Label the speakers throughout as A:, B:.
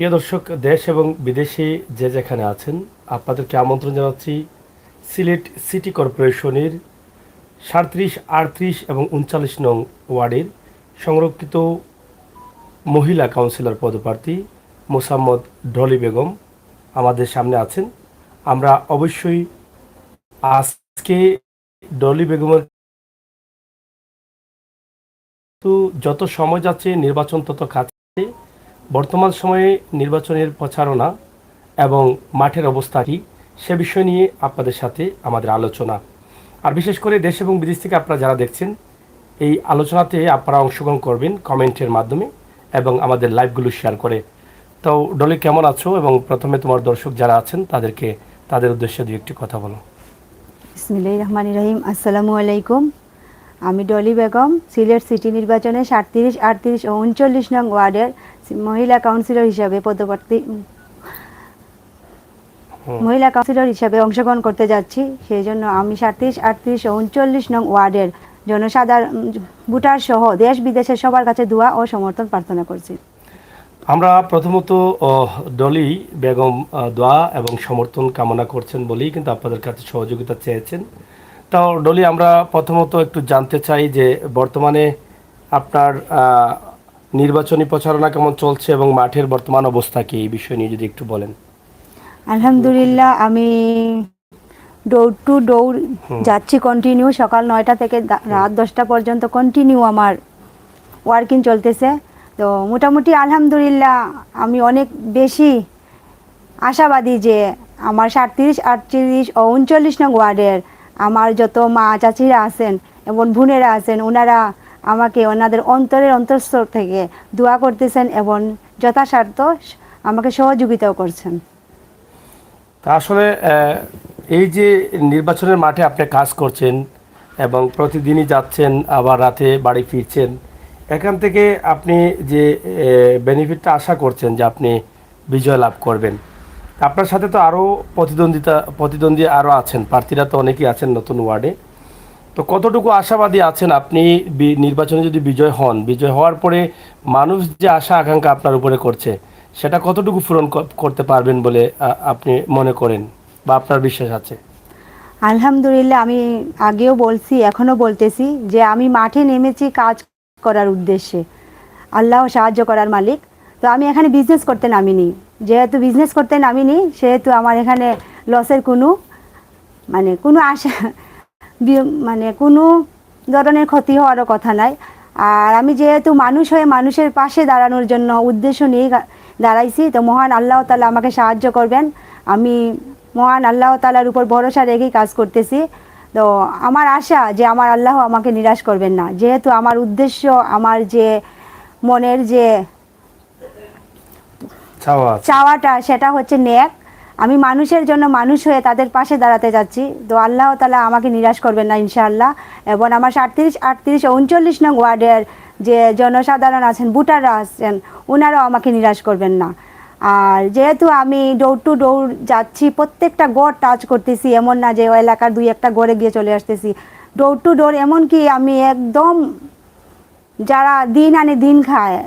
A: প্রিয় দর্শক, দেশ এবং বিদেশে যে যেখানে আছেন, আপনাদেরকে আমন্ত্রণ জানাচ্ছি সিলেট সিটি কর্পোরেশনের 37, 38 এবং 39 নং ওয়ার্ডের সংরক্ষিত মহিলা কাউন্সিলর পদপ্রার্থী মোসাম্মদ ডলি বেগম আমাদের সামনে আছেন। আমরা অবশ্যই আজকে ডলি বেগমের তো যত সময় যাচ্ছে নির্বাচন তত কাছে, বর্তমান সময়ে নির্বাচনের প্রচারণা এবং মাঠের অবস্থা কী সে বিষয় নিয়ে আপনাদের সাথে আমাদের আলোচনা। আর বিশেষ করে দেশ এবং বিদেশ থেকে আপনারা যারা দেখছেন, এই আলোচনাতে আপনারা অংশগ্রহণ করবেন কমেন্টের মাধ্যমে এবং আমাদের লাইভগুলো শেয়ার করে। তো ডলি, কেমন আছো? এবং প্রথমে তোমার দর্শক যারা আছেন তাদেরকে তাদের উদ্দেশ্যে দু একটি কথা বলো।
B: বিসমিল্লাহির রহমানির রহিম। আসসালামু আলাইকুম। আমি ডলি বেগম, সিলেট সিটি নির্বাচনে 37, 38 ও 39 নং ওয়ার্ডের মহিলা কাউন্সিলর হিসাবে অংশগ্রহণ করতে যাচ্ছি। সেই জন্য আমি 37, 38 ও 39 নং ওয়ার্ডের জনসাধারণ ভোটার সহ দেশ বিদেশের সবার কাছে দোয়া ও সমর্থন প্রার্থনা করছি।
A: আমরা প্রথমত ডলি বেগম দোয়া এবং সমর্থন কামনা করছেন বলেই কিন্তু আপনাদের কাছে সহযোগিতা চেয়েছেন। তো ডলি, আমরা প্রথমত একটু জানতে চাই যে বর্তমানে আপনার নির্বাচনী প্রচারণা কেমন চলছে এবং মাঠের বর্তমান অবস্থা কি, এই বিষয় নিয়ে যদি একটু বলেন।
B: আলহামদুলিল্লাহ, আমি ডোর টু ডোর যাচ্ছি কন্টিনিউ। সকাল 9টা থেকে রাত 10টা পর্যন্ত কন্টিনিউ আমার ওয়ার্কিং চলতেছে। তো মোটামুটি আলহামদুলিল্লাহ আমি অনেক বেশি আশাবাদী যে আমার 37, 38 ও 39 নং ওয়ার্ডের আমার যত মা চাচিরা আছেন এবং বোনেরা আছেন, ওনারা আমাকে ওনাদের অন্তরের অন্তঃস্থল থেকে দোয়া করতেছেন এবং যথাসাধ্য আমাকে সহযোগিতাও করছেন।
A: তা আসলে এই যে নির্বাচনের মাঠে আপনি কাজ করছেন এবং প্রতিদিনই যাচ্ছেন আবার রাতে বাড়ি ফিরছেন, এখান থেকে আপনি যে বেনিফিটটা আশা করছেন যে আপনি বিজয় লাভ করবেন, আপনার সাথে তো আরও প্রতিদ্বন্দ্বী আরও আছেন, প্রার্থীরা তো অনেকেই আছেন নতুন ওয়ার্ডে। তো কতটুকু আশাবাদী আছেন আপনি নির্বাচনে যদি বিজয় হন, বিজয় হওয়ার পরে মানুষ যে আশা আকাঙ্ক্ষা আপনার উপরে করছে সেটা কতটুকু পূরণ করতে পারবেন বলে আপনি মনে করেন বা আপনার বিশ্বাস আছে?
B: আলহামদুলিল্লাহ, আমি আগেও বলছি, এখনও বলতেছি যে আমি মাঠে নেমেছি কাজ করার উদ্দেশ্যে, আল্লাহ সাহায্য করার মালিক। তো আমি এখানে বিজনেস করতে নামিনি। যেহেতু বিজনেস করতে নামিনি, সেহেতু আমার এখানে লসের কোনো আশা কোনো ধরনের ক্ষতি হওয়ারও কথা নাই। আর আমি যেহেতু মানুষ হয়ে মানুষের পাশে দাঁড়ানোর জন্য উদ্দেশ্য নিয়ে দাঁড়াইছি, তো মহান আল্লাহ তাআলা আমাকে সাহায্য করবেন। আমি মহান আল্লাহ তাআলার উপর ভরসা রেখেই কাজ করতেছি। তো আমার আশা যে আমার আল্লাহ আমাকে নিরাশ করবেন না, যেহেতু আমার উদ্দেশ্য, আমার যে মনের যে চাওয়াটা সেটা হচ্ছে নেক। আমি মানুষের জন্য মানুষ হয়ে তাদের পাশে দাঁড়াতে যাচ্ছি। তো আল্লাহ তাআলা আমাকে নিরাশ করবেন না ইনশাআল্লাহ। এবং আমার 37, 38 ও 39 নং ওয়ার্ডের যে জনসাধারণ আছেন, ভোটাররা আছেন, ওনারাও আমাকে নিরাশ করবেন না। আর যেহেতু আমি ডোর টু ডোর যাচ্ছি, প্রত্যেকটা গড় টাচ করতেছি, এমন না যে ওই এলাকার 2-1টা গড়ে গিয়ে চলে আসতেছি। ডোর টু ডোর, এমনকি আমি একদম যারা দিন আনে দিন খায়,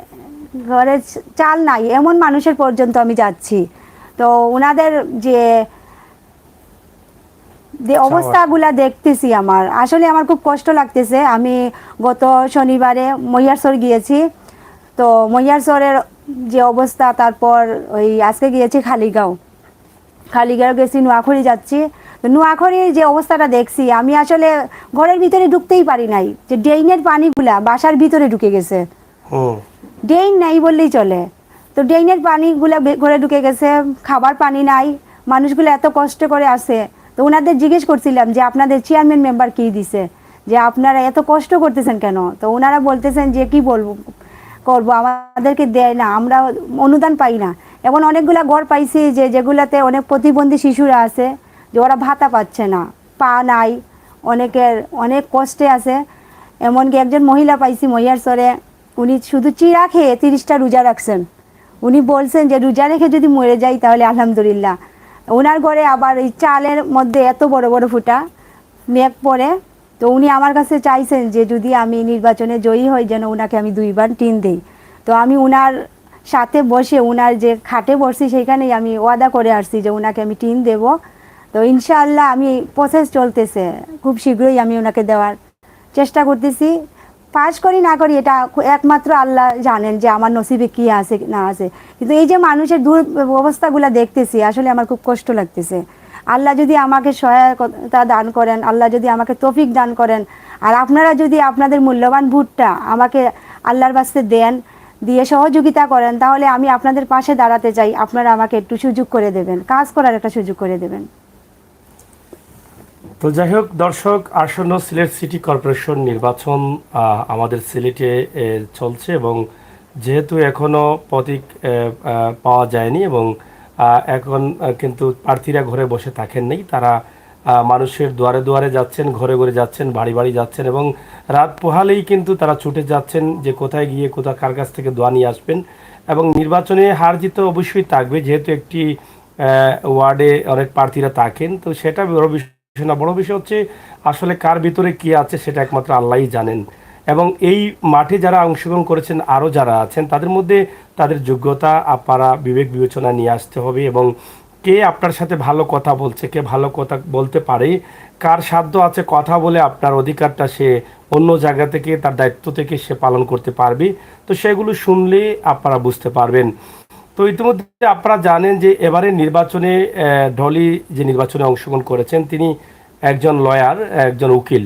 B: ঘরে চাল নাই এমন মানুষের পর্যন্ত আমি যাচ্ছি। তো ওনাদের যে অবস্থাগুলা দেখতেছি, আমার খুব কষ্ট লাগতেছে। আমি গত শনিবারে মহিয়ারসর গিয়েছি। তো মহিয়ারসরের যে অবস্থা, তারপর ওই আজকে গিয়েছি খালিগাঁও গেছি, নোয়াখড়ি যাচ্ছি। তো নোয়াখড়ির যে অবস্থাটা দেখছি, আমি আসলে ঘরের ভিতরে ঢুকতেই পারি নাই, যে ড্রেইনের পানিগুলা বাসার ভিতরে ঢুকে গেছে। ড্রেইন নাই বললেই চলে। তো ড্রেইনের পানিগুলো ঘরে ঢুকে গেছে, খাবার পানি নাই, মানুষগুলো এত কষ্ট করে আসে। তো ওনাদের জিজ্ঞেস করছিলাম যে আপনাদের চেয়ারম্যান মেম্বার কী দিছে, যে আপনারা এত কষ্ট করতেছেন কেন? তো ওনারা বলতেছেন যে কি করবো, আমাদেরকে দেয় না, আমরা অনুদান পাই না। এমন অনেকগুলা ঘর পাইছি যেগুলাতে অনেক প্রতিবন্ধী শিশুরা আছে, যে ওরা ভাতা পাচ্ছে না, পা নাই, অনেকের অনেক কষ্টে আছে। এমনকি একজন মহিলা পাইছি মহিয়ারসরে, উনি শুধু চিড়া খেয়ে 30টা রোজা রাখছেন। উনি বলছেন যে রোজা রেখে যদি মরে যাই তাহলে আলহামদুলিল্লাহ। ওনার ঘরে আবার এই চালের মধ্যে এত বড় বড় ফুটা মেঘ পড়ে। তো উনি আমার কাছে চাইছেন যে যদি আমি নির্বাচনে জয়ী হই, যেন ওনাকে আমি 2বার টিন দিই। তো আমি ওনার সাথে বসে ওনার যে খাটে বসছি সেখানেই আমি ওয়াদা করে আসছি যে ওনাকে আমি টিন দেব। তো ইনশাআল্লাহ আমি প্রসেস চলতেছে, খুব শীঘ্রই আমি ওনাকে দেওয়ার চেষ্টা করতেছি। পাস করি না করি এটা একমাত্র আল্লাহ জানেন যে আমার নসিবে কি আছে না আছে, কিন্তু এই যে মানুষের অবস্থাগুলো দেখতেছি আসলে আমার খুব কষ্ট লাগতেছে। আল্লাহ যদি আমাকে সহায়তা দান করেন, আল্লাহ যদি আমাকে তৌফিক দান করেন, আর আপনারা যদি আপনাদের মূল্যবান ভোটটা আমাকে আল্লাহর বাস্তে দেন, দিয়ে সহযোগিতা করেন, তাহলে আমি আপনাদের পাশে দাঁড়াতে চাই। আপনারা আমাকে একটু সুযোগ করে দেবেন, কাজ করার একটা সুযোগ করে দেবেন।
A: তো যাই হোক দর্শক, আসন্ন সিলেট সিটি কর্পোরেশন নির্বাচন আমাদের সিলেটে চলছে, এবং যেহেতু এখনও প্রতীক পাওয়া যায়নি, এবং এখন কিন্তু প্রার্থীরা ঘরে বসে থাকেন নেই, তারা মানুষের দুয়ারে দুয়ারে যাচ্ছেন, ঘরে ঘরে যাচ্ছেন, বাড়ি বাড়ি যাচ্ছেন, এবং রাত পোহালেই কিন্তু তারা ছুটে যাচ্ছেন যে কোথায় গিয়ে কোথায় কার কাছ থেকে দোয়া নিয়ে আসবেন। এবং নির্বাচনে হার জিত অবশ্যই থাকবে, যেহেতু একটি ওয়ার্ডে অনেক প্রার্থীরা থাকেন, তো সেটা বড় বিষয় না। বড় বিষয় হচ্ছে আসলে কার ভিতরে কি আছে সেটা একমাত্র আল্লাহই জানেন। এবং এই মাঠে যারা অংশগ্রহণ করেছেন, আরও যারা আছেন, তাদের মধ্যে তাদের যোগ্যতা আপনারা বিবেক বিবেচনা নিয়ে আসতে হবে, এবং কে আপনার সাথে ভালো কথা বলছে, কে ভালো কথা বলতে পারে, কার সাধ্য আছে কথা বলে আপনার অধিকারটা সে অন্য জায়গা থেকে তার দায়িত্ব থেকে সে পালন করতে পারবে, তো সেগুলো শুনলে আপনারা বুঝতে পারবেন। তো ইতিমধ্যে আপনারা জানেন যে এবারে নির্বাচনে ডলি যে নির্বাচনে অংশগ্রহণ করেছেন, তিনি একজন লয়ার, একজন উকিল,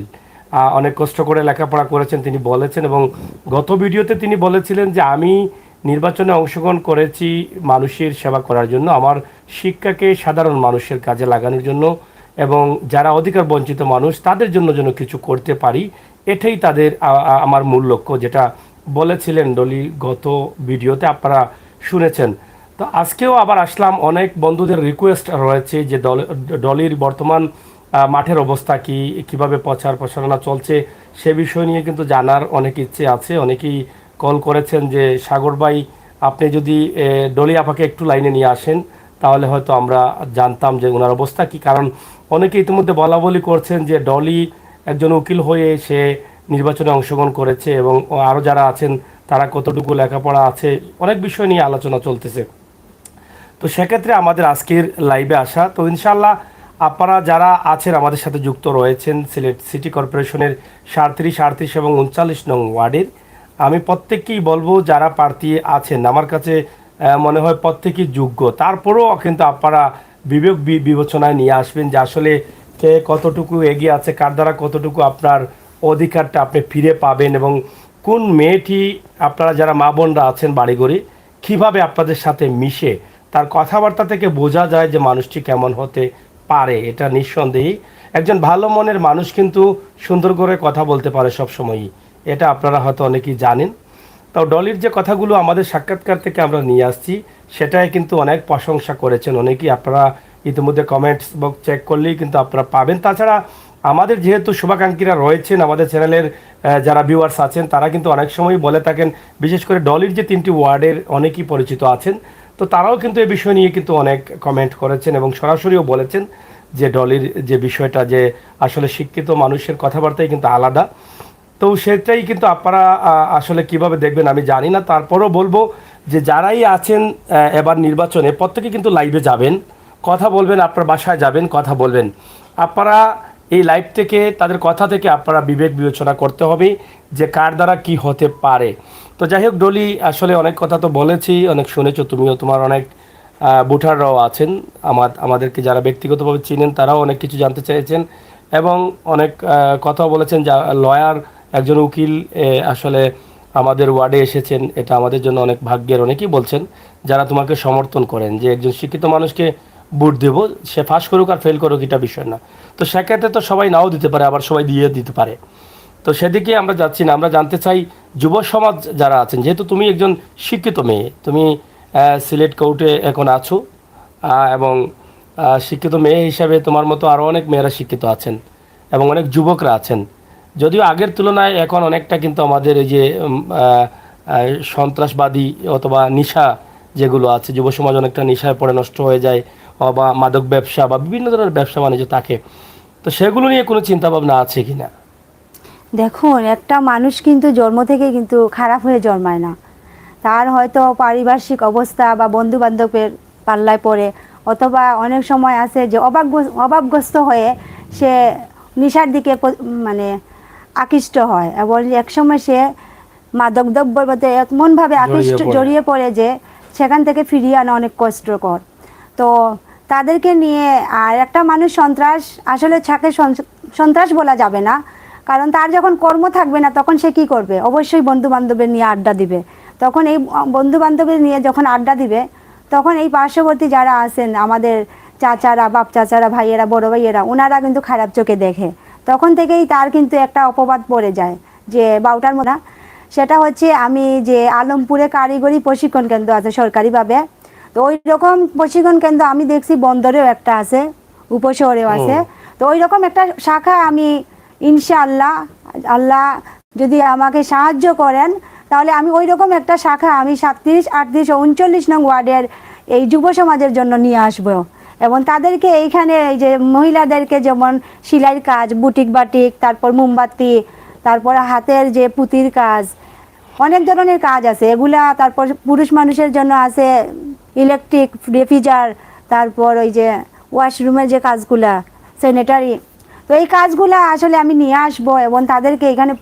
A: অনেক কষ্ট করে লেখাপড়া করেছেন তিনি বলেছেন, এবং গত ভিডিওতে তিনি বলেছিলেন যে আমি নির্বাচনে অংশগ্রহণ করেছি মানুষের সেবা করার জন্য, আমার শিক্ষাকে সাধারণ মানুষের কাজে লাগানোর জন্য, এবং যারা অধিকার বঞ্চিত মানুষ তাদের জন্য যেন কিছু করতে পারি, এটাই তাদের আমার মূল লক্ষ্য, যেটা বলেছিলেন ডলি গত ভিডিওতে আপনারা শুনেছেন। তো আজকেও আবার আসলাম, অনেক বন্ধুদের রিকোয়েস্ট রয়েছে যে ডলির বর্তমান মাঠের অবস্থা কি, কিভাবে প্রচার প্রসারণা চলছে সে বিষয় নিয়ে কিন্তু জানার অনেক ইচ্ছে আছে। অনেকেই কল করেছেন যে সাগর ভাই, আপনি যদি ডলি আপাকে একটু লাইনে নিয়ে আসেন তাহলে হয়তো আমরা জানতাম যে ওনার অবস্থা কি, কারণ অনেকে ইতিমধ্যে বলা বলি করছেন যে ডলি একজন উকিল হয়ে সে নির্বাচনে অংশগ্রহণ করেছে, এবং আরও যারা আছেন তারা কতটুকু লেখাপড়া আছে, অনেক বিষয় নিয়ে আলোচনা চলতেছে। তো সেক্ষেত্রে আমাদের আজকের লাইভে আসা, তো ইনশাল্লাহ আপনারা যারা আছেন আমাদের সাথে যুক্ত রয়েছেন সিলেট সিটি কর্পোরেশনের 37, 38 এবং 39 নং ওয়ার্ডের, আমি প্রত্যেককেই বলবো যারা প্রার্থী আছেন আমার কাছে মনে হয় প্রত্যেকেই যোগ্য, তারপরেও কিন্তু আপনারা বিবেক বিবেচনায় নিয়ে আসবেন যে আসলে কে কতটুকু এগিয়ে আছে, কার দ্বারা কতটুকু আপনার অধিকারটা আপনি ফিরে পাবেন, এবং কোন মেয়েটি আপনারা যারা মা বোনরা আছেন বাড়িঘরে কীভাবে আপনাদের সাথে মিশে তার কথাবার্তা থেকে বোঝা যায় যে মানুষটি কেমন হতে পারে। এটা নিঃসন্দেহেই একজন ভালো মনের মানুষ কিন্তু সুন্দর করে কথা বলতে পারে সব সময়ই, এটা আপনারা হয়তো অনেকেই জানেন। তো ডলির যে কথাগুলো আমাদের সাক্ষাৎকার থেকে আমরা নিয়ে আসছি সেটাই কিন্তু অনেক প্রশংসা করেছেন অনেকেই, আপনারা ইতিমধ্যে কমেন্টস বক্স চেক করলেই কিন্তু আপনারা পাবেন। তাছাড়া আমাদের যেহেতু শুভাকাঙ্ক্ষীরা রয়েছেন আমাদের চ্যানেলের যারা ভিউয়ার্স আছেন তারা কিন্তু অনেক সময় বলে থাকেন, বিশেষ করে ডলির যে 3টি ওয়ার্ডের অনেকেই পরিচিত আছেন, তো তারাও কিন্তু এই বিষয় নিয়ে কিন্তু অনেক কমেন্ট করেছেন এবং সরাসরিও বলেছেন যে ডলির যে বিষয়টা যে আসলে শিক্ষিত মানুষের কথাবার্তাই কিন্তু আলাদা। তো সেটাই কিন্তু আপনারা আসলে কিভাবে দেখবেন আমি জানি না, তারপরও বলবো যে যারাই আছেন এবার নির্বাচনে প্রত্যেকে কিন্তু লাইভে যাবেন, কথা বলবেন, আপনার বাসায় যাবেন, কথা বলবেন। আপনারা এই লাইভ থেকে তাদের কথা থেকে আপনারা বিবেক বিবেচনা করতে হবে যে কার দ্বারা কি হতে পারে। তো যাই হোক ডলি, আসলে অনেক কথা তো বলেছি, অনেক শুনেছো তুমিও, তোমার অনেক ভোটাররাও আছেন আমাদেরকে যারা ব্যক্তিগতভাবে চিনেন তারাও অনেক কিছু জানতে চেয়েছেন এবং অনেক কথা বলেছেন। যা লয়ার একজন উকিল আসলে আমাদের ওয়ার্ডে এসেছেন, এটা আমাদের জন্য অনেক ভাগ্যের। অনেকেই বলছেন যারা তোমাকে সমর্থন করেন যে একজন শিক্ষিত মানুষকে ভোট দেব, সে পাস করুক আর ফেল করুক এটা বিষয় না। তো সেক্ষেত্রে তো সবাই নাও দিতে পারে, আবার সবাই দিয়ে দিতে পারে। তো সেদিকে আমরা যাচ্ছি না, আমরা জানতে চাই যুব সমাজ যারা আছেন, যেহেতু তুমি একজন শিক্ষিত মেয়ে, তুমি সিলেট কোর্টে এখন আছো এবং শিক্ষিত মেয়ে হিসাবে তোমার মতো আরও অনেক মেয়েরা শিক্ষিত আছেন এবং অনেক যুবকরা আছেন। যদিও আগের তুলনায় এখন অনেকটা কিন্তু আমাদের এই যে সন্ত্রাসবাদী অথবা নেশা যেগুলো আছে, যুব সমাজ অনেকটা নেশায় পড়ে নষ্ট হয়ে যায়, বা মাদক ব্যবসা বা বিভিন্ন ধরনের ব্যবসা বাণিজ্য থাকে। তো সেগুলো নিয়ে কোনো চিন্তা ভাবনা আছে কি না?
B: দেখুন, একটা মানুষ কিন্তু জন্ম থেকে কিন্তু খারাপ হয়ে জন্মায় না। তার হয়তো পারিপার্শ্বিক অবস্থা বা বন্ধু বান্ধবের পাল্লায় পড়ে, অথবা অনেক সময় আছে যে অভাবগ্রস্ত হয়ে সে নেশার দিকে মানে আকৃষ্ট হয়, এবং একসময় সে মাদক দ্রব্যের মধ্যে এমনভাবে জড়িয়ে পড়ে যে সেখান থেকে ফিরিয়ে আনা অনেক কষ্টকর। তো তাদেরকে নিয়ে, আর একটা মানুষ সন্ত্রাস, আসলে তাকে সন্ত্রাস বলা যাবে না, কারণ তার যখন কর্ম থাকবে না তখন সে কি করবে? অবশ্যই বন্ধু বান্ধবের নিয়ে আড্ডা দিবে। তখন এই বন্ধু বান্ধবের নিয়ে যখন আড্ডা দিবে, তখন এই পার্শ্ববর্তী যারা আছেন আমাদের চাচারা, বাপ চাচারা, ভাইয়েরা, বড় ভাইয়েরা, ওনারা কিন্তু খারাপ চোখে দেখে। তখন থেকেই তার কিন্তু একটা অপবাদ পড়ে যায় যে বাউটার মতো। সেটা হচ্ছে, আমি যে আলমপুরে কারিগরি প্রশিক্ষণ কেন্দ্র আছে সরকারিভাবে, তো ওই রকম প্রশিক্ষণ কেন্দ্র আমি দেখছি বন্দরেও একটা আছে, উপশহরেও আছে। তো ওই রকম একটা শাখা আমি ইনশাআল্লাহ, আল্লাহ যদি আমাকে সাহায্য করেন, তাহলে আমি ওই রকম একটা শাখা আমি 37, 38 ও 39 নং ওয়ার্ডের এই যুব সমাজের জন্য নিয়ে আসবো। এবং তাদেরকে এইখানে এই যে মহিলাদেরকে যেমন সেলাইয়ের কাজ, বুটিক বাটিক, তারপর মোমবাতি, তারপর হাতের যে পুঁতির কাজ, অনেক ধরনের কাজ আছে এগুলা। তারপর পুরুষ মানুষের জন্য আছে ইলেকট্রিক, রেফ্রিজার, তারপর ওই যে ওয়াশরুমের যে কাজগুলা, স্যানিটারি। তো এই কাজগুলা আসলে আমি নিয়ে আসবো এবং তাদেরকে এখানে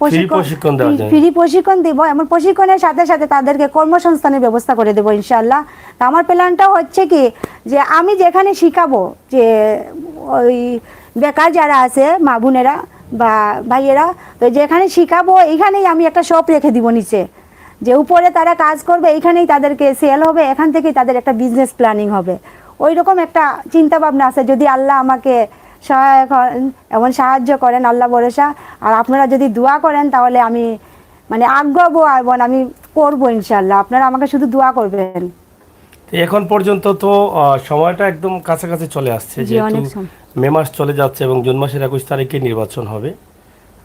B: ফ্রি প্রশিক্ষণ দিব, এবং প্রশিক্ষণের সাথে সাথে তাদেরকে কর্মসংস্থানের ব্যবস্থা করে দেবো ইনশাল্লাহ। তো আমার প্ল্যানটা হচ্ছে কি, যে আমি যেখানে শিখাবো, যে ওই বেকার যারা আছে মা বোনেরা বা ভাইয়েরা, তো যেখানে শিখাবো এইখানেই আমি একটা শপ রেখে দিব নিচে, যে উপরে তারা কাজ করবে, এইখানেই তাদেরকে সেল হবে, এখান থেকেই তাদের একটা বিজনেস প্ল্যানিং হবে। ওই রকম একটা চিন্তা ভাবনা আছে, যদি আল্লাহ আমাকে সহায়ক হন এবং সাহায্য করেন, আল্লাহ ভরসা। আর আপনারা যদি দোয়া করেন তাহলে আমি মানে আগ্রহ এবং আমি করবো ইনশাল্লাহ। আপনারা আমাকে শুধু দোয়া করবেন।
A: এখন পর্যন্ত তো সময়টা একদম কাছাকাছি চলে আসছে, যেহেতু মে মাস চলে যাচ্ছে এবং জুন মাসের 21 তারিখে নির্বাচন হবে,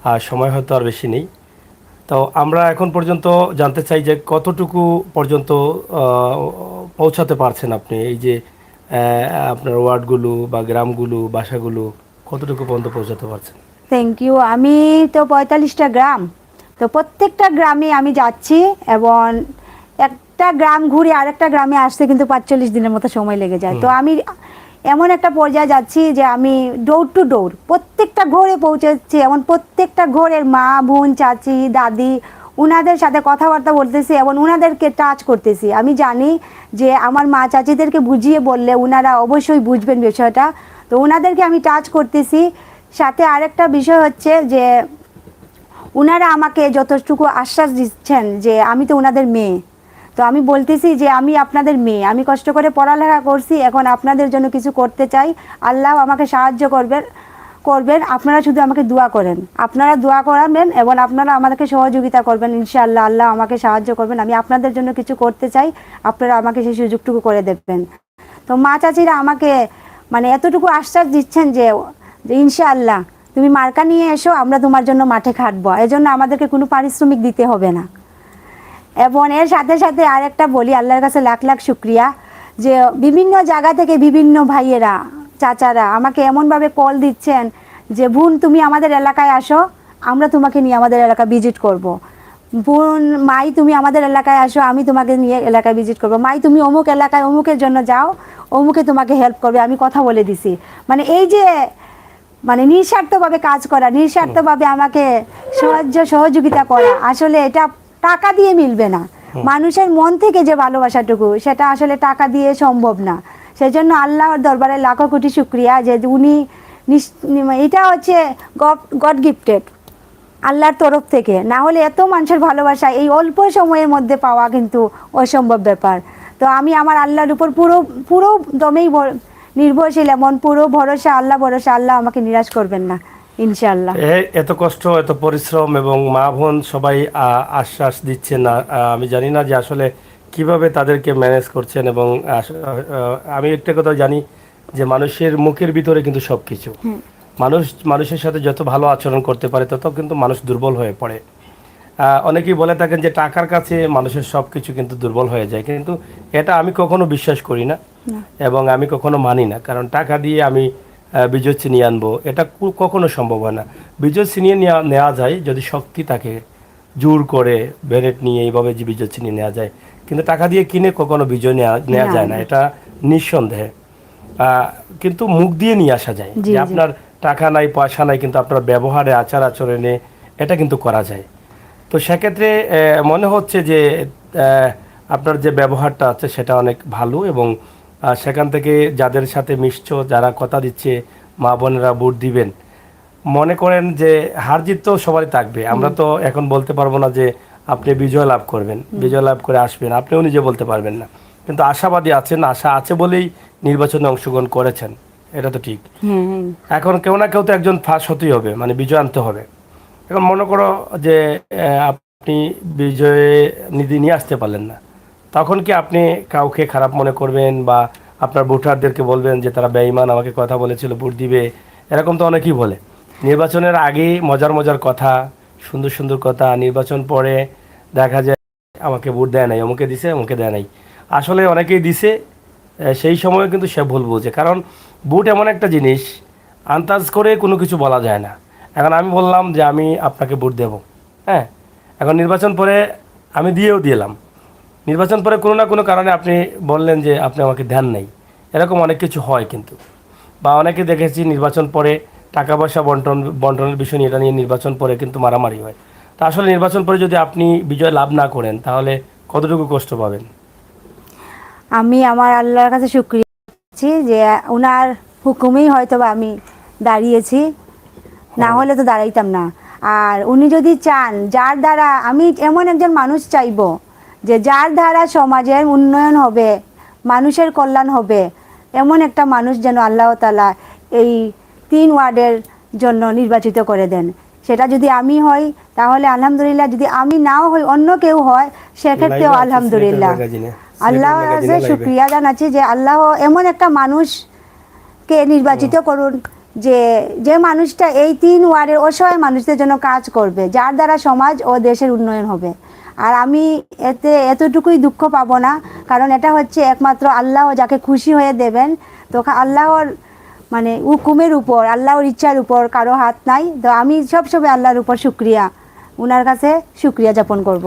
A: আর সময় হয়তো আর বেশি নেই। তো আমরা এখন পর্যন্ত জানতে চাই যে কতটুকু পর্যন্ত পৌঁছাতে পারছেন আপনি, এই যে আপনার ওয়ার্ডগুলো বা গ্রামগুলো, বাসাগুলো কতটুকু পর্যন্ত পৌঁছাতে পারছেন?
B: Thank you. আমি তো 45টা গ্রাম, তো প্রত্যেকটা গ্রামে আমি যাচ্ছি, এবং একটা গ্রাম ঘুরে আরেকটা গ্রামে আসতে কিন্তু 45 দিনের মতো সময় লেগে যায়। তো আমি এমন একটা পর্যায়ে যাচ্ছি যে আমি ডোর টু ডোর প্রত্যেকটা ঘরে পৌঁছেছি, এবং প্রত্যেকটা ঘরের মা, বোন, চাচি, দাদি, উনাদের সাথে কথাবার্তা বলতেছি এবং উনাদেরকে টাচ করতেছি। আমি জানি যে আমার মা চাচিদেরকে বুঝিয়ে বললে উনারা অবশ্যই বুঝবেন বিষয়টা। তো উনাদেরকে আমি টাচ করতেছি। সাথে আরেকটা বিষয় হচ্ছে যে উনারা আমাকে যতটুকু আশ্বাস দিচ্ছেন যে আমি তো উনাদের মেয়ে, তো আমি বলতেছি যে আমি আপনাদের মেয়ে, আমি কষ্ট করে পড়ালেখা করছি, এখন আপনাদের জন্য কিছু করতে চাই, আল্লাহ আমাকে সাহায্য করবেন। আপনারা শুধু আমাকে দোয়া করেন, আপনারা দোয়া করাবেন এবং আপনারা আমাদেরকে সহযোগিতা করবেন ইনশাআল্লাহ। আল্লাহ আমাকে সাহায্য করবেন, আমি আপনাদের জন্য কিছু করতে চাই, আপনারা আমাকে সেই সুযোগটুকু করে দেবেন। তো মা চাচিরা আমাকে মানে এতটুকু আশ্বাস দিচ্ছেন যে ইনশাআল্লাহ তুমি মার্কা নিয়ে এসো, আমরা তোমার জন্য মাঠে খাটবো, এজন্য আমাদেরকে কোনো পারিশ্রমিক দিতে হবে না। এবং এর সাথে সাথে আরেকটা বলি, আল্লাহর কাছে লাখ লাখ শুক্রিয়া যে বিভিন্ন জায়গা থেকে বিভিন্ন ভাইয়েরা, চাচারা আমাকে এমনভাবে কল দিচ্ছেন যে বোন তুমি আমাদের এলাকায় আসো, আমরা তোমাকে নিয়ে আমাদের এলাকা ভিজিট করব। বোন, মাই তুমি আমাদের এলাকায় আসো, আমি তোমাকে নিয়ে এলাকায় ভিজিট করব। মাই তুমি অমুক এলাকায় অমুকের জন্য যাও, অমুকে তোমাকে হেল্প করবে, আমি কথা বলে দিছি। মানে এই যে মানে নিঃস্বার্থভাবে কাজ করা, নিঃস্বার্থভাবে আমাকে সহযোগিতা করা, আসলে এটা টাকা দিয়ে মিলবে না। মানুষের মন থেকে যে ভালোবাসাটুকু, সেটা আসলে টাকা দিয়ে সম্ভব না। সেজন্য আল্লাহর দরবারে লাখো কোটি শুক্রিয়া যে উনি, এটা হচ্ছে গড গিফটেড আল্লাহর তরফ থেকে। না হলে এত মানুষের ভালোবাসা এই অল্প সময়ের মধ্যে পাওয়া কিন্তু অসম্ভব ব্যাপার। তো আমি আমার আল্লাহর উপর পুরো দমেই নির্ভরশীল, এমন পুরো ভরসা, আল্লাহ ভরসা, আল্লাহ আমাকে নিরাশ করবেন না ইনশাআল্লাহ।
A: এত কষ্ট, এত পরিশ্রম এবং মা বোন সবাই আশ্বাস দিচ্ছেন, আমি জানি না যে আসলে কিভাবে তাদেরকে ম্যানেজ করছেন। এবং আমি একটা কথা জানি যে মানুষের মুখের ভিতরে কিন্তু সব কিছু, মানুষের সাথে যত ভালো আচরণ করতে পারে তত কিন্তু মানুষ দুর্বল হয়ে পড়ে। অনেকেই বলে থাকেন যে টাকার কাছে মানুষের সব কিছু কিন্তু দুর্বল হয়ে যায়, কিন্তু এটা আমি কখনো বিশ্বাস করি না এবং আমি কখনো মানি না। কারণ টাকা দিয়ে আমি বিজয় ছিনিয়ে আনবো, এটা কখনো সম্ভব হয় না। বিজয় ছিনিয়ে নেওয়া যায় যদি শক্তি থাকে, জোর করে ব্যারেট নিয়ে এইভাবে যে বিজয় ছিনিয়ে নেওয়া যায়, কিন্তু টাকা দিয়ে কিনে কখনো বিজয় নেওয়া নেওয়া যায় না, এটা নিঃসন্দেহে। কিন্তু মুখ দিয়ে নিয়ে আসা যায়,
B: জি,
A: যে
B: জি।
A: আপনার টাকা নাই পয়সা নাই, কিন্তু আপনার ব্যবহারে আচার আচরণে এটা কিন্তু করা যায়। তো সেক্ষেত্রে মনে হচ্ছে যে আপনার যে ব্যবহারটা আছে সেটা অনেক ভালো, এবং সেখান থেকে যাদের সাথে মিশছো, যারা কথা দিচ্ছে মা বোনেরা ভোট দিবেন, মনে করেন যে হার জিত তো সবারই থাকবে। আমরা তো এখন বলতে পারবো না যে আপনি বিজয় লাভ করবেন, বিজয় লাভ করে আসবেন, আপনিও নিজে বলতে পারবেন না, কিন্তু আশাবাদী আছেন, আশা আছে বলেই নির্বাচনে অংশগ্রহণ করেছেন, এটা তো ঠিক।
B: হ্যাঁ, হ্যাঁ।
A: এখন কেউ না কেউ তো একজন ফাঁস হতেই হবে, মানে বিজয় আনতে হবে। এখন মনে করো যে আপনি বিজয়ে নিধি নিয়ে আসতে পারলেন না, তখন কি আপনি কাউকে খারাপ মনে করবেন, বা আপনার ভোটারদেরকে বলবেন যে তারা বেঈমান, আমাকে কথা বলেছিল ভোট দিবে? এরকম তো অনেকেই বলে। নির্বাচনের আগে মজার মজার কথা, সুন্দর সুন্দর কথা, নির্বাচন পরে দেখা যায় আমাকে ভোট দেয় নাই, অমুকে দিছে অমুকে দেয় নাই। আসলে অনেকেই দিছে, সেই সময় কিন্তু সে ভুল বুঝে। কারণ ভোট এমন একটা জিনিস, আন্দাজ করে কোনো কিছু বলা যায় না। এখন আমি বললাম যে আমি আপনাকে ভোট দেব, হ্যাঁ, এখন নির্বাচন পরে আমি দিয়েও দিলাম, নির্বাচন পরে কোনো না কোনো কারণে আপনি বললেন যে আপনি আমাকে দেন নাই, এরকম অনেক কিছু হয় কিন্তু। বা অনেকে দেখেছি নির্বাচন পরে টাকা পয়সা বন্টনের বিষয় নিয়ে, এটা নিয়ে নির্বাচন পরে কিন্তু মারামারি হয়। তা আসলে নির্বাচন পরে যদি আপনি বিজয় লাভ না করেন, তাহলে কতটুকু কষ্ট পাবেন?
B: আমি আমার আল্লাহর কাছে শুকরিয়া করছি যে ওনার হুকুমেই হয়তো বা আমি দাঁড়িয়েছি, না হলে তো দাঁড়াইতাম না। আর উনি যদি চান, যার দ্বারা আমি এমন একজন মানুষ চাইবো যে যার দ্বারা সমাজের উন্নয়ন হবে, মানুষের কল্যাণ হবে, এমন একটা মানুষ যেন আল্লাহ তাআলা এই 3 ওয়ার্ডের জন্য নির্বাচিত করে দেন। সেটা যদি আমি হই তাহলে আলহামদুলিল্লাহ, যদি আমি নাও হই, অন্য কেউ হয়, সেক্ষেত্রেও
A: লাইভে আছে,
B: আলহামদুলিল্লাহ।
A: সিলেটের ম্যাগাজিনে,
B: আল্লাহর কাছে
A: লাইভে।
B: শুকরিয়া জানাচ্ছি যে আল্লাহ এমন একটা মানুষকে নির্বাচিত করুন, যে যে মানুষটা এই 3 ওয়ার্ডের অসহায় মানুষদের জন্য কাজ করবে, যার দ্বারা সমাজ ও দেশের উন্নয়ন হবে। আর আমি এতে এতটুকুই দুঃখ পাবো না, কারণ এটা হচ্ছে একমাত্র আল্লাহ যাকে খুশি হয়ে দেবেন। তো আল্লাহর মানে হুকুমের উপর, আল্লাহর ইচ্ছার উপর কারো হাত নাই। তো আমি সবসময় আল্লাহর উপর শুকরিয়া, উনার কাছে শুকরিয়া যাপন করব।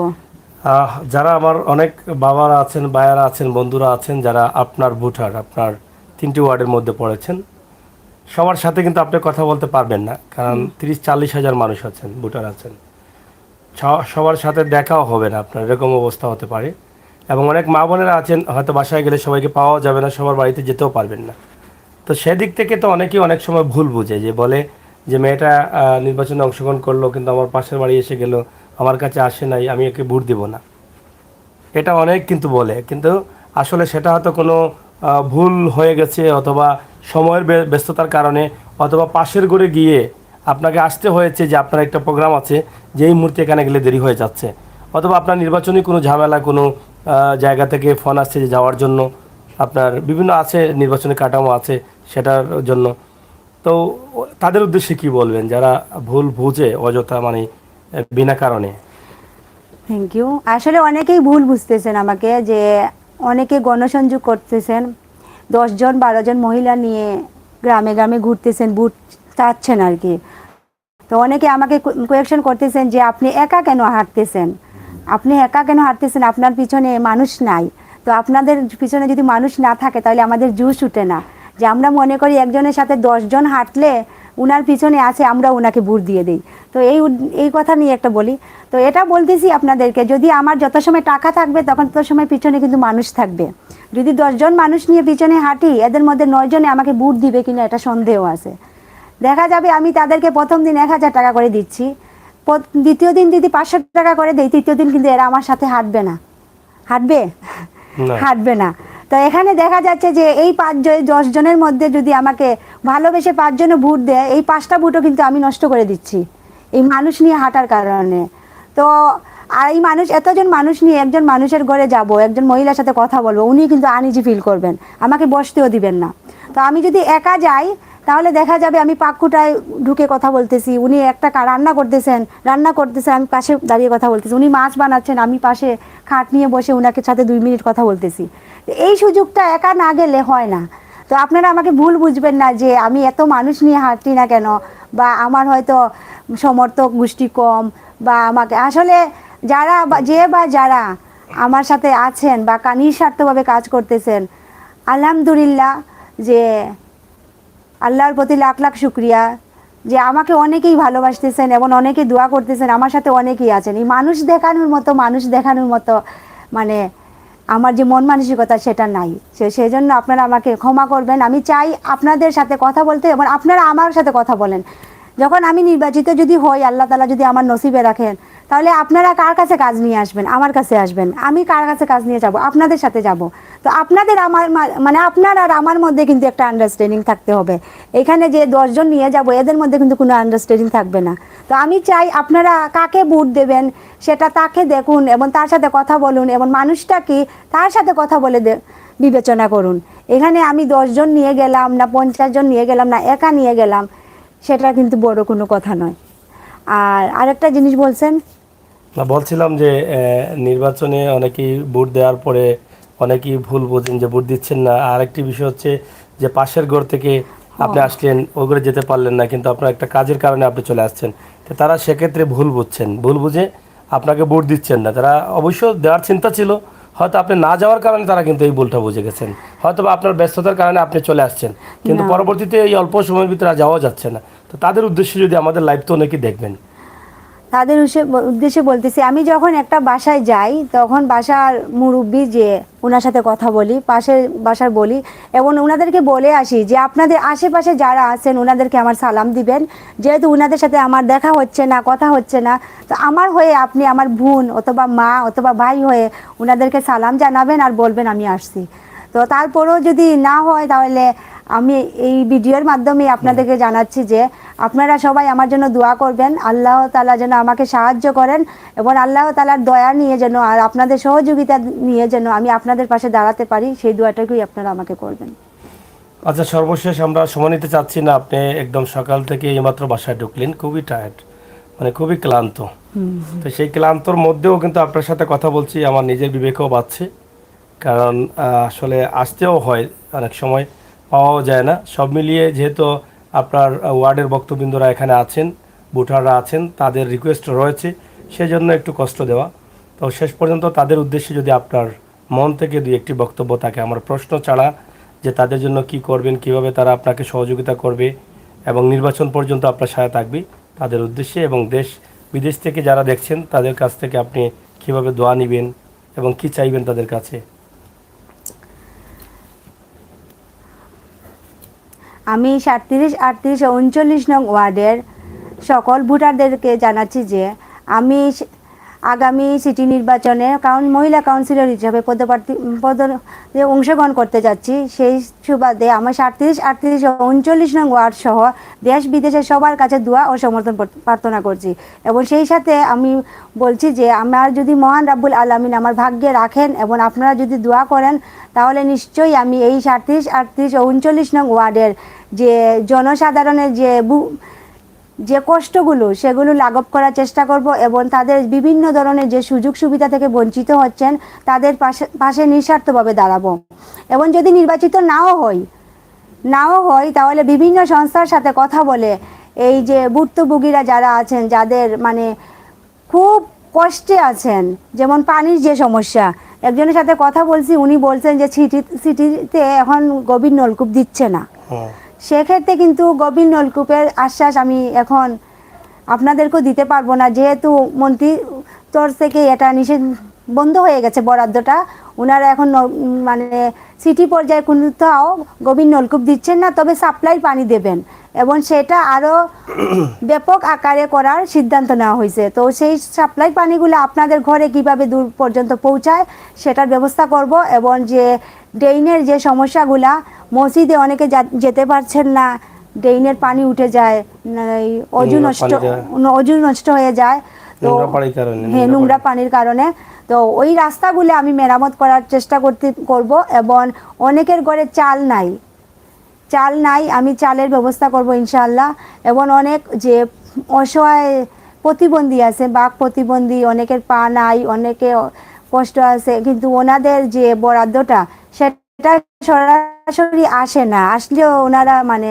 A: যারা আমার অনেক বাবারা আছেন, ভাইয়ারা আছেন, বন্ধুরা আছেন, যারা আপনার ভোটার, আপনার 3টি ওয়ার্ডের মধ্যে পড়েছেন, সবার সাথে কিন্তু আপনি কথা বলতে পারবেন না, কারণ 30-40 হাজার মানুষ আছেন, ভোটার আছেন, সবার সাথে দেখাও হবে না আপনার, এরকম অবস্থা হতে পারে। এবং অনেক মা বোনেরা আছেন, হয়তো বাসায় গেলে সবাইকে পাওয়া যাবে না, সবার বাড়িতে যেতেও পারবেন না। তো সেদিক থেকে তো অনেকেই অনেক সময় ভুল বুঝে, যে বলে যে মেয়েটা নির্বাচনে অংশগ্রহণ করলো কিন্তু আমার পাশের বাড়ি এসে গেল, আমার কাছে আসে নাই, আমি একে ভোট দেবো না, এটা অনেক কিন্তু বলে। কিন্তু আসলে সেটা হয়তো কোনো ভুল হয়ে গেছে, অথবা সময়ের ব্যস্ততার কারণে, অথবা পাশের ঘরে গিয়ে আপনাকে আসতে হয়েছে, যে আপনার একটা প্রোগ্রাম আছে, যেই মুহূর্তে এখানে গেলে দেরি হয়ে যাচ্ছে, অথবা আপনার নির্বাচনী কোনো ঝামেলা, কোনো জায়গা থেকে ফোন আসছে যে যাওয়ার জন্য, আপনার বিভিন্ন আছে, নির্বাচনী কাঠামো আছে সেটার জন্য। তো তাদের উদ্দেশ্যে কি বলবেন, যারা ভুল বুঝে অযথা, মানে বিনা কারণে?
B: Thank you. আসলে অনেকেই ভুল বুঝতেছেন আমাকে, যে অনেকে গণসংযোগ করতেছেন, 10 জন 12 জন মহিলা নিয়ে গ্রামে গ্রামে ঘুরতেছেন, বুট চাচ্ছেন আর কি। তো অনেকে আমাকে কোয়েকশন করতেছেন যে আপনি একা কেন হাঁটতেছেন, আপনি একা কেন হাঁটতেছেন, আপনার পিছনে মানুষ নাই। তো আপনাদের পিছনে যদি মানুষ না থাকে তাহলে আমাদের জুস উঠে না, যে আমরা মনে করি একজনের সাথে 10 জন হাঁটলে উনার পিছনে আছে, আমরা উনাকে ভোট দিয়ে দিই। তো এই কথা নিয়ে একটা বলি। তো এটা বলতেছি আপনাদেরকে, যদি আমার যত সময় টাকা থাকবে তখন তত সময় পিছনে কিন্তু মানুষ থাকবে। যদি 10 জন মানুষ নিয়ে পিছনে হাঁটি, এদের মধ্যে 9 জনে আমাকে ভোট দিবে কিনা এটা সন্দেহ আছে। দেখা যাবে আমি তাদেরকে প্রথম দিন 1000 টাকা করে দিচ্ছি, দ্বিতীয় দিন যদি 500 টাকা করে দেই, তৃতীয় দিন কিন্তু এরা আমার সাথে হাঁটবে না। হাঁটবে?
A: না।
B: হাঁটবে না। তো এখানে দেখা যাচ্ছে যে এই 10 জনের মধ্যে যদি আমাকে ভালোবেসে 5 জনে ভোট দেয়, এই 5টা ভোটও কিন্তু আমি নষ্ট করে দিচ্ছি এই মানুষ নিয়ে হাঁটার কারণে। তো আর এই মানুষ, এতজন মানুষ নিয়ে একজন মানুষের ঘরে যাব, একজন মহিলার সাথে কথা বলবো, উনি কিন্তু আনইজি ফিল করবেন, আমাকে বসতেও দিবেন না। তো আমি যদি একা যাই তাহলে দেখা যাবে আমি পাকুটায় ঢুকে কথা বলতেছি, উনি একটা রান্না করতেছেন, আমি পাশে দাঁড়িয়ে কথা বলতেছি, উনি মাছ বানাচ্ছেন, আমি পাশে খাট নিয়ে বসে ওনাকে সাথে 2 মিনিট কথা বলতেছি। এই সুযোগটা একা না গেলে হয় না। তো আপনারা আমাকে ভুল বুঝবেন না যে আমি এত মানুষ নিয়ে হাঁটি না কেন, বা আমার হয়তো সমর্থক গোষ্ঠী কম, বা আমাকে আসলে যারা যারা আমার সাথে আছেন বা নিঃস্বার্থভাবে কাজ করতেছেন, আলহামদুলিল্লাহ, যে আল্লাহর প্রতি লাখ লাখ শুক্রিয়া যে আমাকে অনেকেই ভালোবাসতেছেন এবং অনেকেই দোয়া করতেছেন। আমার সাথে অনেকেই আছেন। এই মানুষ দেখানোর মতো মানে আমার যে মন মানসিকতা সেটা নাই। সেই জন্য আপনারা আমাকে ক্ষমা করবেন। আমি চাই আপনাদের সাথে কথা বলতে এবং আপনারা আমার সাথে কথা বলেন। যখন আমি নির্বাচিত যদি হই, আল্লাহ তাআলা যদি আমার নসিবে রাখেন, তাহলে আপনারা কার কাছে কাজ নিয়ে আসবেন? আমার কাছে আসবেন। আমি কার কাছে কাজ নিয়ে যাব? আপনাদের সাথে যাব। তো আপনাদের আমার মানে আপনার আর আমার মধ্যে কিন্তু একটা আন্ডারস্ট্যান্ডিং থাকতে হবে। এখানে যে 10 জন নিয়ে যাব এদের মধ্যে কিন্তু কোনো আন্ডারস্ট্যান্ডিং থাকবে না। তো আমি চাই আপনারা কাকে ভোট দেবেন সেটা তাকে দেখুন এবং তার সাথে কথা বলুন এবং মানুষটা কি তার সাথে কথা বলে বিবেচনা করুন। এখানে আমি 10 জন নিয়ে গেলাম না 50 জন নিয়ে গেলাম না একা নিয়ে গেলাম, সেটা কিন্তু বড় কোনো কথা নয়। আর আরেকটা জিনিস বলছেন,
A: না, বলছিলাম যে নির্বাচনে অনেকেই ভোট দেওয়ার পরে অনেকেই ভুল বোঝেন যে ভোট দিচ্ছেন না। আর একটি বিষয় হচ্ছে যে পাশের ঘর থেকে আপনি আসলেন, ওই ঘরে যেতে পারলেন না, কিন্তু আপনার একটা কাজের কারণে আপনি চলে আসছেন। তো তারা সেক্ষেত্রে ভুল বুঝছেন, ভুল বুঝে আপনাকে ভোট দিচ্ছেন না। তারা অবশ্য দেওয়ার চিন্তা ছিল, হয়তো আপনি না যাওয়ার কারণে তারা কিন্তু এই ভুলটা বুঝে গেছেন। হয়তো বা আপনার ব্যস্ততার কারণে আপনি চলে আসছেন, কিন্তু
B: না।
A: পরবর্তীতে এই অল্প সময়ের ভিতরে আর যাওয়া যাচ্ছে না। তো তাদের উদ্দেশ্যে যদি আমাদের লাইভ তো অনেকেই দেখবেন।
B: তাদের উদ্দেশ্যে বলতেছি, আমি যখন একটা বাসায় যাই তখন বাসার মুরব্বি যে ওনার সাথে কথা বলি, পাশের বাসার বলি এবং ওনাদেরকে বলে আসি যে আপনাদের আশেপাশে যারা আছেন ওনাদেরকে আমার সালাম দিবেন। যেহেতু ওনাদের সাথে আমার দেখা হচ্ছে না, কথা হচ্ছে না, তো আমার হয়ে আপনি আমার বোন অথবা মা অথবা ভাই হয়ে ওনাদেরকে সালাম জানাবেন আর বলবেন আমি আসছি। তো তারপরেও যদি না হয় তাহলে আমি এই ভিডিওর মাধ্যমে আপনাদেরকে জানাচ্ছি যে আপনারা সবাই আমার জন্য দোয়া করবেন। আল্লাহ তাআলা যেন আমাকে সাহায্য করেন এবং আল্লাহ তাআলার দয়া নিয়ে যেন আর আপনাদের সহযোগিতা নিয়ে যেন আমি আপনাদের পাশে দাঁড়াতে পারি, সেই দোয়াটাকেই আপনারা আমাকে করবেন।
A: আচ্ছা, সর্বশেষ আমরা সময় নিতে চাচ্ছি না। আপনি একদম সকাল থেকে এইমাত্র বাসায় ঢুকলেন, খুবই টায়ার্ড, মানে খুবই ক্লান্ত। তো সেই ক্লান্তর মধ্যেও কিন্তু আপনার সাথে কথা বলছি, আমার নিজের বিবেকেও বাড়ছে। কারণ আসলে আসতেও হয়, অনেক সময় পাওয়াও যায় না। সব মিলিয়ে যেহেতু আপনার ওয়ার্ডের বক্তবৃন্দরা এখানে আছেন, ভোটাররা আছেন, তাদের রিকোয়েস্ট রয়েছে, সেজন্য একটু কষ্ট দেওয়া। তো শেষ পর্যন্ত তাদের উদ্দেশ্যে যদি আপনার মন থেকে দুই একটি বক্তব্য থাকে, আমার প্রশ্ন ছাড়া, যে তাদের জন্য কি করবেন, কিভাবে তারা আপনাকে সহযোগিতা করবে এবং নির্বাচন পর্যন্ত আপনার সাথে থাকবে, তাদের উদ্দেশ্যে, এবং দেশ বিদেশ থেকে যারা দেখছেন তাদের কাছ থেকে আপনি কিভাবে দোয়া নেবেন এবং কি চাইবেন তাদের কাছে।
B: আমি 37, 38 ও 39 নং ওয়ার্ডের সকল ভোটারদেরকে জানাচ্ছি যে আমি আগামী সিটি নির্বাচনে মহিলা কাউন্সিলর হিসাবে অংশগ্রহণ করতে যাচ্ছি। সেই সুবাদে আমার 37, 38 ও 39 নং ওয়ার্ড সহ দেশ বিদেশের সবার কাছে দোয়া ও সমর্থন প্রার্থনা করছি। এবং সেই সাথে আমি বলছি যে আমার যদি মহান রাব্বুল আলামিন আমার ভাগ্যে রাখেন এবং আপনারা যদি দোয়া করেন, তাহলে নিশ্চয়ই আমি এই 37, 38 ও 39 নং ওয়ার্ডের যে জনসাধারণের যে কষ্টগুলো সেগুলো লাঘব করার চেষ্টা করব এবং তাদের বিভিন্ন ধরনের যে সুযোগ সুবিধা থেকে বঞ্চিত হচ্ছেন তাদের পাশে নিঃস্বার্থভাবে দাঁড়াবো। এবং যদি নির্বাচিত নাও হই তাহলে বিভিন্ন সংস্থার সাথে কথা বলে এই যে ভুক্তভোগীরা যারা আছেন, যাদের মানে খুব কষ্টে আছেন, যেমন পানির যে সমস্যা, একজনের সাথে কথা বলছি, উনি বলছেন যে সিটিতে এখন গভীর নলকূপ দিচ্ছে না। সেক্ষেত্রে কিন্তু গভীর নলকূপের আশ্বাস আমি এখন আপনাদেরকেও দিতে পারবো না, যেহেতু মন্ত্রী তরফ থেকে এটা বন্ধ হয়ে গেছে বরাদ্দটা। ওনারা এখন মানে সিটি পর্যায়ে কোথাও গভীর নলকূপ দিচ্ছেন না, তবে সাপ্লাই পানি দেবেন এবং সেটা আরও ব্যাপক আকারে করার সিদ্ধান্ত নেওয়া হয়েছে। তো সেই সাপ্লাই পানিগুলো আপনাদের ঘরে কিভাবে দূর পর্যন্ত পৌঁছায় সেটার ব্যবস্থা করব। এবং যে ড্রেইনের যে সমস্যাগুলা, মসজিদে অনেকে যেতে পারছেন না, ড্রেইনের পানি উঠে যায়, অজু নষ্ট হয়ে যায়, তো হ্যাঁ, নোংরা পানির কারণে। তো ওই রাস্তাগুলো আমি মেরামত করার চেষ্টা করব। এবং অনেকের ঘরে চাল নাই, আমি চালের ব্যবস্থা করব ইনশাআল্লাহ। এবং অনেক যে অসহায় প্রতিবন্ধী আছে, বাক প্রতিবন্ধী, অনেকের পা নাই, অনেকে কষ্ট আছে, কিন্তু ওনাদের যে বরাদ্দটা সেটা সরাসরি আসে না, আসলেও ওনারা মানে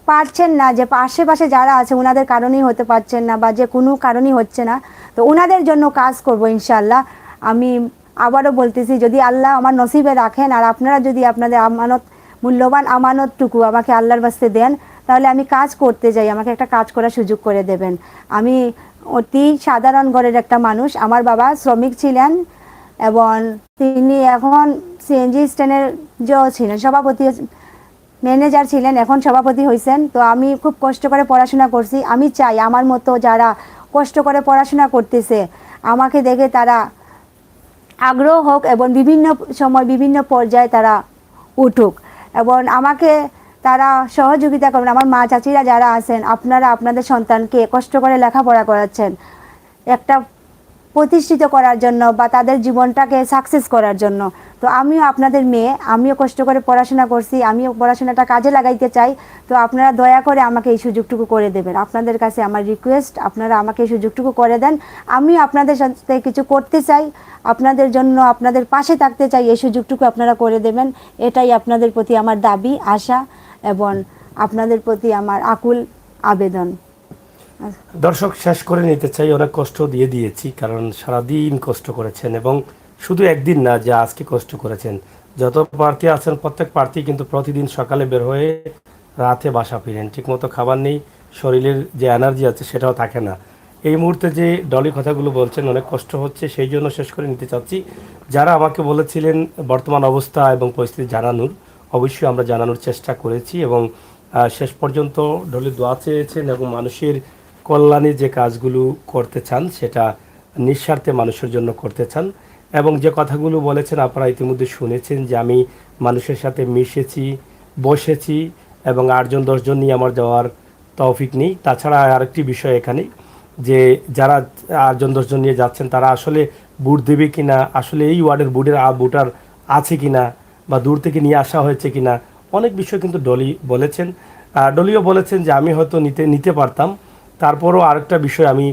B: পারছেন না, যে আশেপাশে যারা আছে ওনাদের কারণেই হতে পারছেন না বা যে কোনো কারণেই হচ্ছে না। তো ওনাদের জন্য কাজ করব ইনশাআল্লাহ। আমি আবারও বলতেছি, যদি আল্লাহ আমার নসিবে রাখেন আর আপনারা যদি আপনাদের মূল্যবান আমানতটুকু আমাকে আল্লাহর বাস্তে দেন, তাহলে আমি কাজ করতে যাই, আমাকে একটা কাজ করার সুযোগ করে দেবেন। আমি অতি সাধারণ ঘরের একটা মানুষ। আমার বাবা শ্রমিক ছিলেন এবং তিনি এখন সিএনজি স্ট্যান্ডের ছিলেন সভাপতি, ম্যানেজার ছিলেন, এখন সভাপতি হয়েছেন। তো আমি খুব কষ্ট করে পড়াশোনা করছি। আমি চাই আমার মতো যারা কষ্ট করে পড়াশোনা করতেছে আমাকে দেখে তারা আগ্রহ হোক এবং বিভিন্ন সময় বিভিন্ন পর্যায়ে তারা উঠুক এবং আমাকে তারা সহযোগিতা করবেন। আমার মা চাচিরা যারা আছেন, আপনারা আপনাদের সন্তানকে কষ্ট করে লেখাপড়া করাচ্ছেন একটা প্রতিষ্ঠিত করার জন্য বা তাদের জীবনটাকে সাকসেস করার জন্য। তো আমিও আপনাদের মেয়ে, আমিও কষ্ট করে পড়াশোনা করছি, আমিও পড়াশোনাটা কাজে লাগাইতে চাই। তো আপনারা দয়া করে আমাকে এই সুযোগটুকু করে দেবেন। আপনাদের কাছে আমার রিকোয়েস্ট, আপনারা আমাকে এই সুযোগটুকু করে দেন। আমিও আপনাদের সাথে কিছু করতে চাই, আপনাদের জন্য আপনাদের পাশে থাকতে চাই, এই সুযোগটুকু আপনারা করে দেবেন। এটাই আপনাদের প্রতি আমার দাবি, আশা এবং আপনাদের প্রতি আমার আকুল আবেদন।
A: দর্শক, শেষ করে নিতে চাই, অনেক কষ্ট দিয়ে দিয়েছি, কারণ সারাদিন কষ্ট করেছেন এবং শুধু একদিন না যে আজকে কষ্ট করেছেন। যত প্রার্থী আছেন প্রত্যেক প্রার্থী কিন্তু প্রতিদিন সকালে বের হয়ে রাতে বাসা ফিরেন, ঠিকমতো খাবার নেই, শরীরের যে এনার্জি আছে সেটাও থাকে না। এই মুহূর্তে যে ডলি কথাগুলো বলছেন অনেক কষ্ট হচ্ছে, সেই জন্য শেষ করে নিতে চাচ্ছি। যারা আমাকে বলেছিলেন বর্তমান অবস্থা এবং পরিস্থিতি জানানোর, অবশ্যই আমরা জানানোর চেষ্টা করেছি এবং শেষ পর্যন্ত ডলি দোয়া চেয়েছেন এবং মানুষের কল্যাণে যে কাজগুলো করতে চান সেটা নিঃস্বার্থে মানুষের জন্য করতে চান। এবং যে কথাগুলো বলেছেন আপনারা ইতিমধ্যে শুনেছেন যে আমি মানুষের সাথে মিশেছি, বসেছি এবং 8 জন 10 জন নিয়ে আমার যাওয়ার তৌফিক নেই। তাছাড়া আরেকটি বিষয় এখানে যে যারা 8 জন 10 জন নিয়ে যাচ্ছেন তারা আসলে বুট দেবে কিনা, আসলে এই ওয়ার্ডের বুটার আছে কিনা বা দূর থেকে নিয়ে আসা হয়েছে কিনা, অনেক বিষয় কিন্তু ডলি বলেছেন। ডলিও বলেছেন যে আমি হয়তো নিতে পারতাম, তারপরও আরেকটা বিষয় আমি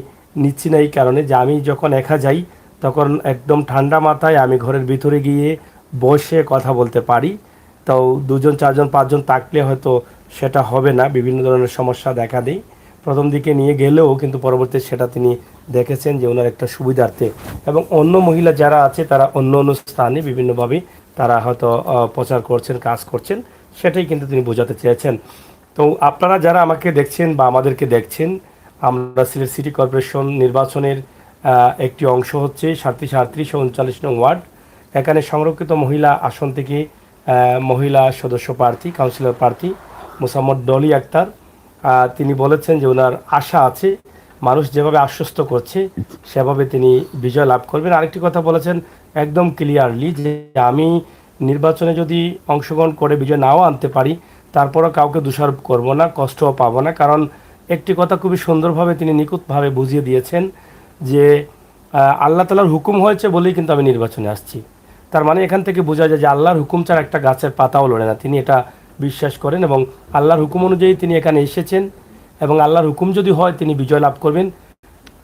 A: নিচ্ছি না এই কারণে যে আমি যখন একা যাই তখন একদম ঠান্ডা মাথায় আমি ঘরের ভিতরে গিয়ে বসে কথা বলতে পারি। তো 2 জন 4 জন 5 জন থাকলে হয়তো সেটা হবে না, বিভিন্ন ধরনের সমস্যা দেখা দেয়। প্রথম দিকে নিয়ে গেলেও কিন্তু পরবর্তীতে সেটা তিনি দেখেছেন যে ওনার একটা সুবিধার্থে, এবং অন্য মহিলা যারা আছে তারা অন্য অন্য স্থানে বিভিন্নভাবে তারা হয়তো প্রচার করছেন, কাজ করছেন, সেটাই কিন্তু তিনি বোঝাতে চেয়েছেন। তো আপনারা যারা আমাকে দেখছেন বা আমাদেরকে দেখছেন, আমরা সিলেট সিটি কর্পোরেশন নির্বাচনের একটি অংশ হচ্ছে 37 ও 39 নং ওয়ার্ড। এখানে সংরক্ষিত মহিলা আসন থেকে মহিলা সদস্য প্রার্থী, কাউন্সিলর প্রার্থী মোসাম্মদ ডলি আক্তার, তিনি বলেছেন যে ওনার আশা আছে, মানুষ যেভাবে আশ্বস্ত করছে সেভাবে তিনি বিজয় লাভ করবেন। আরেকটি কথা বলেছেন একদম ক্লিয়ারলি যে আমি নির্বাচনে যদি অংশগ্রহণ করে বিজয় নাও আনতে পারি তারপরও কাউকে দোষারোপ করব না, কষ্টও পাবো না। কারণ একটি কথা খুবই সুন্দরভাবে তিনি নিখুঁতভাবে বুঝিয়ে দিয়েছেন যে আল্লাহ তাআলার হুকুম হয়েছে বলেই কিন্তু আমি নির্বাচনে আসছি। তার মানে এখান থেকে বোঝা যায় যে আল্লাহর হুকুম ছাড়া একটা গাছের পাতাও লড়ে না, তিনি এটা বিশ্বাস করেন এবং আল্লাহর হুকুম অনুযায়ী তিনি এখানে এসেছেন এবং আল্লাহর হুকুম যদি হয় তিনি বিজয় লাভ করবেন।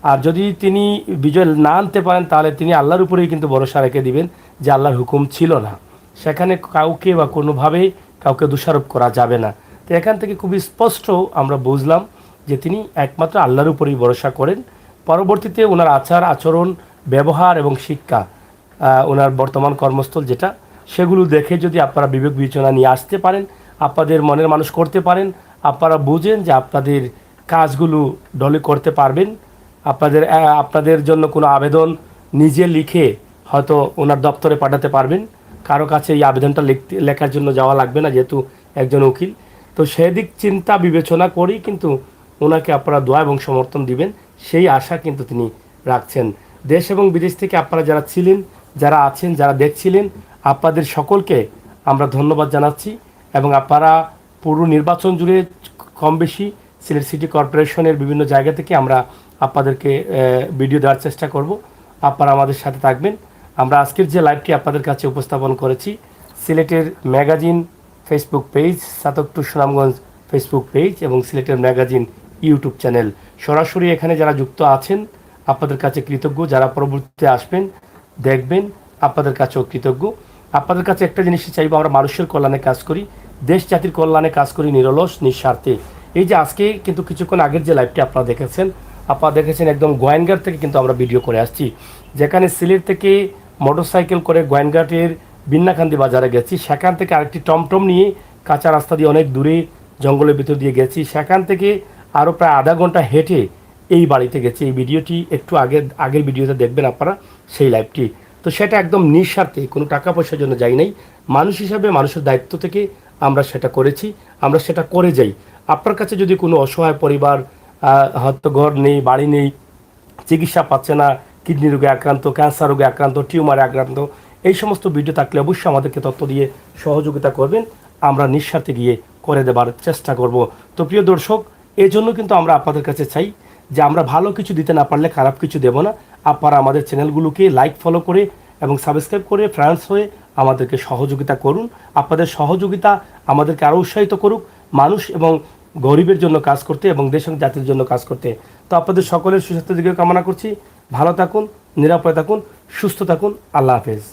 A: আর যদি তিনি বিজয় না আনতে পারেন তাহলে তিনি আল্লাহর উপরেই কিন্তু ভরসা রেখে দিবেন যে আল্লাহর হুকুম ছিল না, সেখানে কাউকে বা কোনোভাবে কাউকে দোষারোপ করা যাবে না। তো এখান থেকে খুবই স্পষ্ট আমরা বুঝলাম যে তিনি একমাত্র আল্লাহর উপরেই ভরসা করেন। পরবর্তীতে ওনার আচার আচরণ, ব্যবহার এবং শিক্ষা, ওনার বর্তমান কর্মস্থল যেটা, সেগুলো দেখে যদি আপনারা বিবেক বিবেচনা নিয়ে আসতে পারেন, আপনাদের মনের মানুষ করতে পারেন, আপনারা বুঝেন যে আপনাদের কাজগুলো ডলি করতে পারবেন, আপনাদের জন্য কোনো আবেদন নিজে লিখে হয়তো ওনার দপ্তরে পাঠাতে পারবেন, কারো কাছে এই আবেদনটা লেখার জন্য যাওয়া লাগবে না যেহেতু একজন উকিল। তো সেদিক চিন্তা বিবেচনা করেই কিন্তু ওনাকে আপনারা দোয়া এবং সমর্থন দিবেন, সেই আশা কিন্তু তিনি রাখছেন। দেশ এবং বিদেশ থেকে আপনারা যারা ছিলেন, যারা আছেন, যারা দেখছিলেন, আপনাদের সকলকে আমরা ধন্যবাদ জানাচ্ছি এবং আপনারা পুরো নির্বাচন জুড়ে কম বেশি সিলেট সিটি কর্পোরেশনের বিভিন্ন জায়গা থেকে আমরা আপনাদেরকে ভিডিও দেওয়ার চেষ্টা করব, আপনারা আমাদের সাথে থাকবেন। আমরা আজকের যে লাইভটি আপনাদের কাছে উপস্থাপন করেছি সিলেটের magazine Facebook page, ৭৭ Sunamganj Facebook page এবং সিলেটের ম্যাগাজিন ইউটিউব চ্যানেল, সরাসরি এখানে যারা যুক্ত আছেন আপনাদের কাছে কৃতজ্ঞ, যারা পরবর্তীতে আসবেন দেখবেন আপনাদের কাছেও কৃতজ্ঞ। আপনাদের কাছে একটা জিনিসই চাইবো, আমরা মানুষের কল্যাণে কাজ করি, দেশ জাতির কল্যাণে কাজ করি নিরলস নিঃস্বার্থে। এই যে আজকে কিন্তু কিছুক্ষণ আগের যে লাইভটি আপনারা দেখেছেন একদম গোয়েনগার থেকে কিন্তু আমরা ভিডিও করে আসছি, যেখানে সিলেট থেকে মোটরসাইকেল করে গোয়েনঘাটের বিন্নাকান্দি বাজারে গেছি, সেখান থেকে আরেকটি টমটম নিয়ে কাঁচা রাস্তা দিয়ে অনেক দূরে জঙ্গলের ভিতর দিয়ে গেছি, সেখান থেকে আরও প্রায় আধা ঘন্টা হেঁটে এই বাড়িতে গেছি। এই ভিডিওটি একটু আগের ভিডিওতে দেখবেন আপনারা, সেই লাইভটি। তো সেটা একদম নিঃস্বার্থে, কোনো টাকা পয়সার জন্য যাই নাই, মানুষ হিসাবে মানুষের দায়িত্ব থেকে আমরা সেটা করেছি, আমরা সেটা করে যাই। আপনার কাছে যদি কোনো অসহায় পরিবার হয়তো ঘর নেই, বাড়ি নেই, চিকিৎসা পাচ্ছে না, কিডনি রোগে আক্রান্ত, ক্যান্সার রোগে আক্রান্ত, টিউমারে আক্রান্ত, এই সমস্ত ভিডিও থাকলে অবশ্যই আমাদেরকে তথ্য দিয়ে সহযোগিতা করবেন, আমরা নিঃস্বার্থে গিয়ে করে দেবার চেষ্টা করব। তো প্রিয় দর্শক, এই জন্য কিন্তু আমরা আপনাদের কাছে চাই যে আমরা ভালো কিছু দিতে না পারলে খারাপ কিছু দেব না। আপনারা আমাদের চ্যানেলগুলোকে লাইক ফলো করে এবং সাবস্ক্রাইব করে ফ্রেন্ডস হয়ে আমাদেরকে সহযোগিতা করুন। আপনাদের সহযোগিতা আমাদেরকে আরও উৎসাহিত করুক মানুষ এবং গরিবের জন্য কাজ করতে এবং দেশ এবং জাতির জন্য কাজ করতে। তো আপনাদের সকলের সুস্বাস্থ্য দিকে কামনা করছি। ভালো থাকুন, নিরাপদে থাকুন, সুস্থ থাকুন। আল্লাহ হাফেজ।